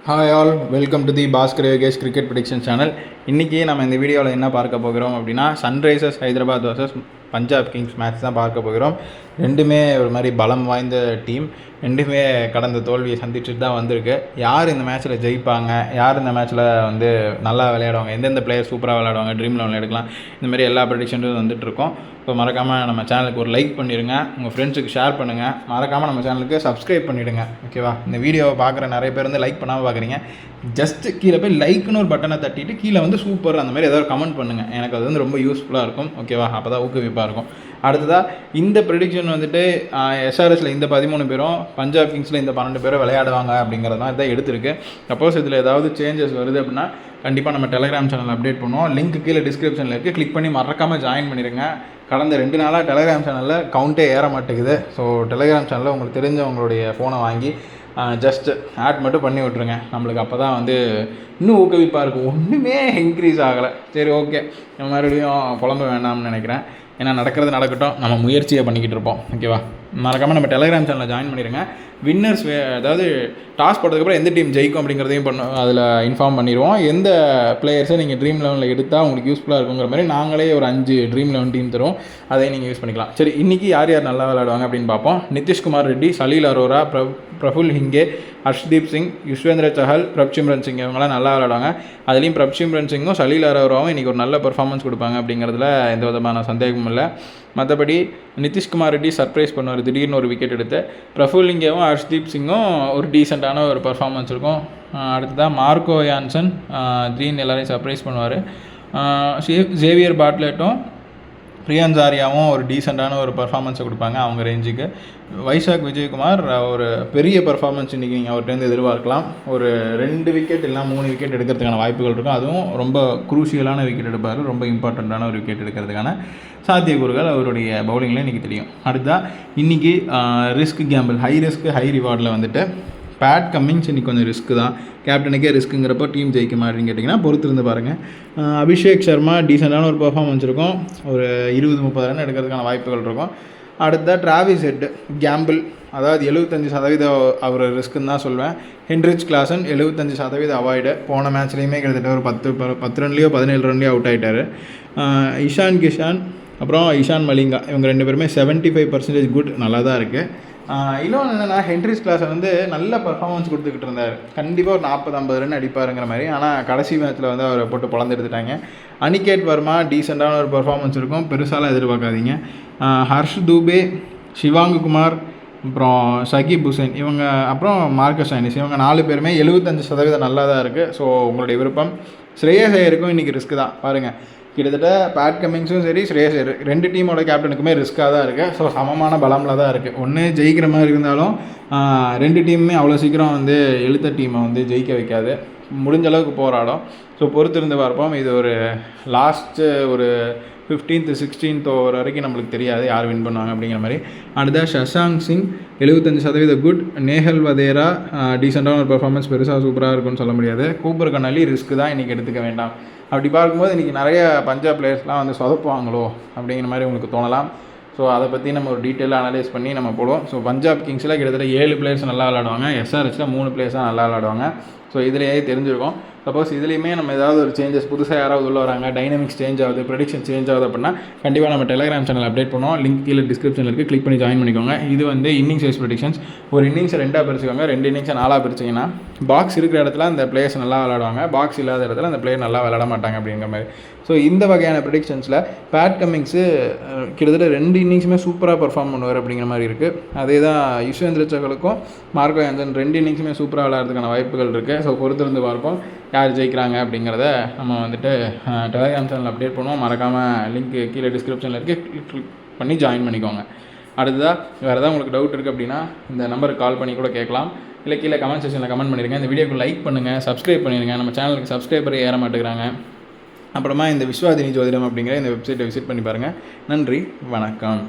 Hi all, welcome to the Bhaskar Yogesh cricket prediction channel. இன்றைக்கி நம்ம இந்த வீடியோவில் என்ன பார்க்க போகிறோம் அப்படின்னா, Sunrisers Hyderabad versus Punjab Kings match தான் பார்க்க போகிறோம். ரெண்டுமே ஒரு மாதிரி பலம் வாய்ந்த டீம். ரெண்டுமே கடந்த தோல்வியை சந்திச்சுட்டு தான் வந்திருக்கு. யார் இந்த மேட்ச்சில் ஜெயிப்பாங்க, யார் இந்த மேட்ச்சில் வந்து நல்லா விளையாடுவாங்க, எந்தெந்த பிளேயர் சூப்பராக விளையாடுவாங்க, ட்ரீம் லெவலில் எடுக்கலாம், இந்த மாதிரி எல்லா ப்ரெடிக்ஷன்ஸும் வந்துட்டுருக்கோம். ஸோ மறக்காமல் நம்ம சேனலுக்கு ஒரு லைக் பண்ணிடுங்க, உங்கள் ஃப்ரெண்ட்ஸுக்கு ஷேர் பண்ணுங்கள், மறக்காமல் நம்ம சேனலுக்கு சப்ஸ்கிரைப் பண்ணிவிடுங்க. ஓகேவா? இந்த வீடியோவை பார்க்குற நிறைய பேர் வந்து லைக் பண்ணாமல் பார்க்குறீங்க. ஜஸ்ட்டு கீழே போய் லைக்னு ஒரு பட்டனை தட்டிட்டு கீழே வந்து சூப்பர் அந்த மாதிரி ஏதாவது கமெண்ட் பண்ணுங்கள். எனக்கு அது வந்து ரொம்ப யூஸ்ஃபுல்லாக இருக்கும். ஓகேவா? அப்போ தான் ஊக்குவிப்பாக இருக்கும். அடுத்ததாக இந்த ப்ரெடிக்ஷன் வந்துட்டு எஸ்ஆர்எஸில் இந்த 13 பேரும், பஞ்சாப் கிங்ஸில் இந்த 12 பேரும் விளையாடுவாங்க அப்படிங்கிறது தான் இதான் எடுத்திருக்கு. சப்போஸ் இதில் ஏதாவது சேஞ்சஸ் வருது அப்படின்னா கண்டிப்பாக நம்ம டெலிகிராம் சேனல் அப்டேட் பண்ணுவோம். லிங்க் கீழே டிஸ்கிரிப்ஷனில் இருக்குது, கிளிக் பண்ணி மறக்காமல் ஜாயின் பண்ணிடுங்க. கடந்த 2 நாளாக டெலிகிராம் சேனலில் கவுண்டே ஏற மாட்டேங்குது. ஸோ டெலிகிராம் சேனலில் உங்களுக்கு தெரிஞ்சவங்களுடைய ஃபோனை வாங்கி ஜஸ்ட் ஆட் மட்டும் பண்ணி விட்ருங்க. நம்மளுக்கு அப்போ தான் வந்து இன்னும் ஊக்குவிப்பாக இருக்கும். ஒன்றுமே இன்க்ரீஸ் ஆகலை. சரி, ஓகே, மறுபடியும் குழம்ப வேண்டாம்னு நினைக்கிறேன். ஏன்னா நடக்கிறது நடக்கட்டும், நம்ம முயற்சியை பண்ணிக்கிட்டு இருப்போம். ஓகேவா? மறக்காமல் நம்ம டெலிகிராம் சேனலில் ஜாயின் பண்ணிடுங்க. வின்னர்ஸ் அதாவது டாஸ் போட்டதுக்கப்புறம் எந்த டீம் ஜெயிக்கும் அப்படிங்கிறதையும் அதில் இன்ஃபார்ம் பண்ணிடுவோம். எந்த பிளேயர்ஸை நீங்கள் ட்ரீம் லெவலில் எடுத்தால் உங்களுக்கு யூஸ்ஃபுல்லாக இருக்குங்கிற மாதிரி நாங்களே ஒரு 5 ட்ரீம் லெவன் டீம் தருவோம். அதையும் நீங்கள் யூஸ் பண்ணிக்கலாம். சரி, இன்றைக்கி யார் யார் நல்லா விளையாடுவாங்க அப்படின்னு பார்ப்போம். நிதிஷ்குமார் ரெட்டி, சலீல் அரோரா, பிரஃபுல் ஹிங்கே, ஹர்ஷ்தீப் சிங், யுஸ்வேந்திர சஹல், பிரப்சிம்ரன் சிங் இவங்களாம் நல்லா விளையாடுவாங்க. அதுலேயும் பிரப்சிம்ரன் சிங்கும் சலீல் அரோராவும் இன்றைக்கி ஒரு நல்ல பெர்ஃபார்மன்ஸ் கொடுப்பாங்க அப்படிங்கிறதுல எந்த விதமான சந்தேகமும் இல்லை. மற்றபடி நிதிஷ்குமார் ரெட்டி சர்ப்ரைஸ் பண்ணுவார், திடீர்னு ஒரு விக்கெட் எடுத்து. பிரஃபுல் ஹிங்கேவும் ஹர்ஷ்தீப் சிங்கும் ஒரு டீசெண்டான ஒரு பர்ஃபார்மன்ஸ் இருக்கும். அடுத்ததாக மார்க்கோ யான்சன் த்ரீன் எல்லாரையும் சர்ப்ரைஸ் பண்ணுவார். ஜேவியர் பாட்லெட்டும் பிரியன் ஆரியாவும் ஒரு டீசெண்டான ஒரு பர்ஃபார்மன்ஸை கொடுப்பாங்க அவங்க ரேஞ்சுக்கு. வைசாக் விஜயகுமார் ஒரு பெரிய பர்ஃபார்மன்ஸ் இன்றைக்கி நீங்கள் அவர்கிட்ட எதிர்பார்க்கலாம். ஒரு 2 விக்கெட் இல்லை 3 விக்கெட் எடுக்கிறதுக்கான வாய்ப்புகள் இருக்கும். அதுவும் ரொம்ப குரூஷியலான விக்கெட் எடுப்பார். ரொம்ப இம்பார்ட்டண்ட்டான ஒரு விக்கெட் எடுக்கிறதுக்கான சாத்தியக்கூறுகள் அவருடைய பவுலிங்கில் இன்றைக்கி தெரியும். அடுத்ததாக இன்றைக்கி risk gamble, high risk high ரிவார்டில் வந்துட்டு பேட் கம்மிங்ஸ் இன்றைக்கி கொஞ்சம் ரிஸ்க்கு தான். கேப்டனுக்கே ரிஸ்க்குங்கிறப்போ டீம் ஜெயிக்க மாட்டேன்னு கேட்டிங்கன்னா பொறுத்திருந்து பாருங்கள். அபிஷேக் சர்மா டீசெண்டான ஒரு பர்ஃபார்மன்ஸ் இருக்கும். ஒரு 20-30 ரன் எடுக்கிறதுக்கான வாய்ப்புகள் இருக்கும். அடுத்த டிராவிஸ் ஹெட் கேம்பிள், அதாவது 75% அவர் ரிஸ்க்குன்னு தான் சொல்வேன். Heinrich Klaasen 75% avoid. போன மேட்ச்லேயுமே கிட்டத்தட்ட ஒரு 10 ரன்லேயோ 17 ரன்லேயோ அவுட் ஆகிட்டார். இஷான் கிஷான், அப்புறம் இஷான் மலிங்கா, இவங்க 2 பேருமே 75% குட், நல்லா தான் இருக்குது. இன்னொன்று என்னென்னா, ஹென்ரிச் கிளாஸன் வந்து நல்ல பர்ஃபார்மன்ஸ் கொடுத்துக்கிட்டு இருந்தார். கண்டிப்பாக ஒரு 40-50 ரன் அடிப்பாருங்கிற மாதிரி. ஆனால் கடைசி மேட்ச்சில் வந்து அவரை போட்டு பொழந்து எடுத்துட்டாங்க. அனிகேட் வர்மா டீசெண்டான ஒரு பர்ஃபார்மன்ஸ் இருக்கும், பெருசாலாம் எதிர்பார்க்காதீங்க. ஹர்ஷ் தூபே, ஷிவாங்கு குமார், அப்புறம் ஷகிப் ஹுசைன் இவங்க, அப்புறம் மார்க்கஸ் ஸ்டாயினிஸ், இவங்க 4 பேருமே 75% நல்லா தான் இருக்குது. ஸோ உங்களுடைய விருப்பம். ஸ்ரேயஸ் ஐயருக்கும் இன்றைக்கி ரிஸ்க்கு தான் பாருங்கள். கிட்டத்தட்ட பேட் கமிங்ஸும் சரி, ஸ்ரேயஸ் ஐயர் 2 டீமோட கேப்டனுக்குமே ரிஸ்க்காக தான் இருக்குது. ஸோ சமமான பலமில் தான் இருக்குது. ஒன்று ஜெயிக்கிற மாதிரி இருந்தாலும் 2 டீமுமே அவ்வளோ சீக்கிரம் வந்து எழுத்த டீமை வந்து ஜெயிக்க வைக்காது. முடிஞ்ச அளவுக்கு போராடும். ஸோ பொறுத்திருந்து பார்ப்போம். இது ஒரு லாஸ்ட்டு ஒரு 15th 16th ஓவர் வரைக்கும் நம்மளுக்கு தெரியாது யார் வின் பண்ணுவாங்க அப்படிங்கிற மாதிரி. அடுத்த ஷஷாங்க் சிங் 75% குட். நேஹல் வதேரா டீசெண்டான ஒரு பர்ஃபார்மன்ஸ், பெருசாக சூப்பராக இருக்குன்னு சொல்ல முடியாது. கூப்பர் கண்ணாலி ரிஸ்க்கு தான், இன்றைக்கி எடுத்துக்க வேண்டாம். அப்படி பார்க்கும்போது இன்றைக்கி நிறைய பஞ்சாப் பிளேயர்ஸ்லாம் வந்து சொதப்புவாங்களோ அப்படிங்கிற மாதிரி உங்களுக்கு தோணலாம். ஸோ அதை பற்றி நம்ம ஒரு டீட்டெயிலாக அனலைஸ் பண்ணி நம்ம போடுவோம். ஸோ பஞ்சாப் கிங்ஸில் கிட்டத்தட்ட 7 பிளேயர்ஸ் நல்லா விளையாடுவாங்க. எஸ்ஆர்எஸில் 3 பிளேயர்ஸ் தான் நல்லா விளையாடுவாங்க. ஸோ இதிலேயே தெரிஞ்சிருக்கும். சப்போஸ் இதுலேயுமே நம்ம ஏதாவது ஒரு சேஞ்சஸ், புதுசாக யாராவது உள்ள வராங்க, டைனமிக்ஸ் சேஞ்ச் ஆகுது, ப்ரெடிக்ஷன் சேஞ்ச் ஆகுது அப்படின்னா கண்டிப்பாக நம்ம டெலிகிராம் சேனல் அப்டேட் பண்ணுவோம். லிங்க் கீழே டிஸ்கிரிப்ஷனில் இருக்குது, கிளிக் பண்ணி ஜாயின் பண்ணிக்கோங்க. இது வந்து இன்னிங்ஸ் வைஸ் ப்ரெடிக்ஷன்ஸ். ஒரு இன்னிங்ஸை 2ஆக பிரிச்சுக்கோங்க. 2 இன்னிங்ஸை 4ஆக பிரிச்சிங்கன்னா பாக்ஸ் இருக்கிற இடத்துல அந்த பிளேயர்ஸ் நல்லா விளையாடுவாங்க, பாக்ஸ் இல்லாத இடத்துல அந்த பிளேயர் நல்லா விளையாட மாட்டாங்க அப்படிங்கிற மாதிரி. ஸோ இந்த வகையான ப்ரெடிக்ஷன்ஸில் பேட் கமிங்ஸு கிட்டத்தட்ட 2 இன்னிங்ஸுமே சூப்பராக பர்ஃபார்ம் பண்ணுவார் அப்படிங்கிற மாதிரி இருக்குது. அதே தான் யுஸ்வேந்திர சஹலுக்கும் மார்க்கோ யான்சன் 2 இன்னிங்ஸுமே சூப்பராக விளையாடுறதுக்கான வாய்ப்புகள் இருக்குது. ஸோ பொறுத்திருந்து பார்ப்போம் யார் ஜெயிக்கிறாங்க அப்படிங்கிறத நம்ம வந்துட்டு டெலிகிராம் சேனல் அப்டேட் பண்ணுவோம். மறக்காமல் லிங்க் கீழே டிஸ்கிரிப்ஷனில் இருக்குது, கிளிக் பண்ணி ஜாயின் பண்ணிக்கோங்க. அடுத்ததாக வேறு ஏதாவது உங்களுக்கு டவுட் இருக்குது அப்படின்னா இந்த நம்பருக்கு கால் பண்ணி கூட கேட்கலாம். இல்லை கீழே கமெண்ட் செக்ஷனில் கமெண்ட் பண்ணிடுங்க. இந்த வீடியோக்கு லைக் பண்ணுங்கள், சப்ஸ்கிரைப் பண்ணிடுங்க. நம்ம சேனலுக்கு சப்ஸ்கிரைபர் ஏற மாட்டேங்கிறாங்க. அப்புறமா இந்த விஸ்வாதினி ஜோதிடம் அப்படிங்கிற இந்த வெப்சைட்டை விசிட் பண்ணி பாருங்கள். நன்றி, வணக்கம்.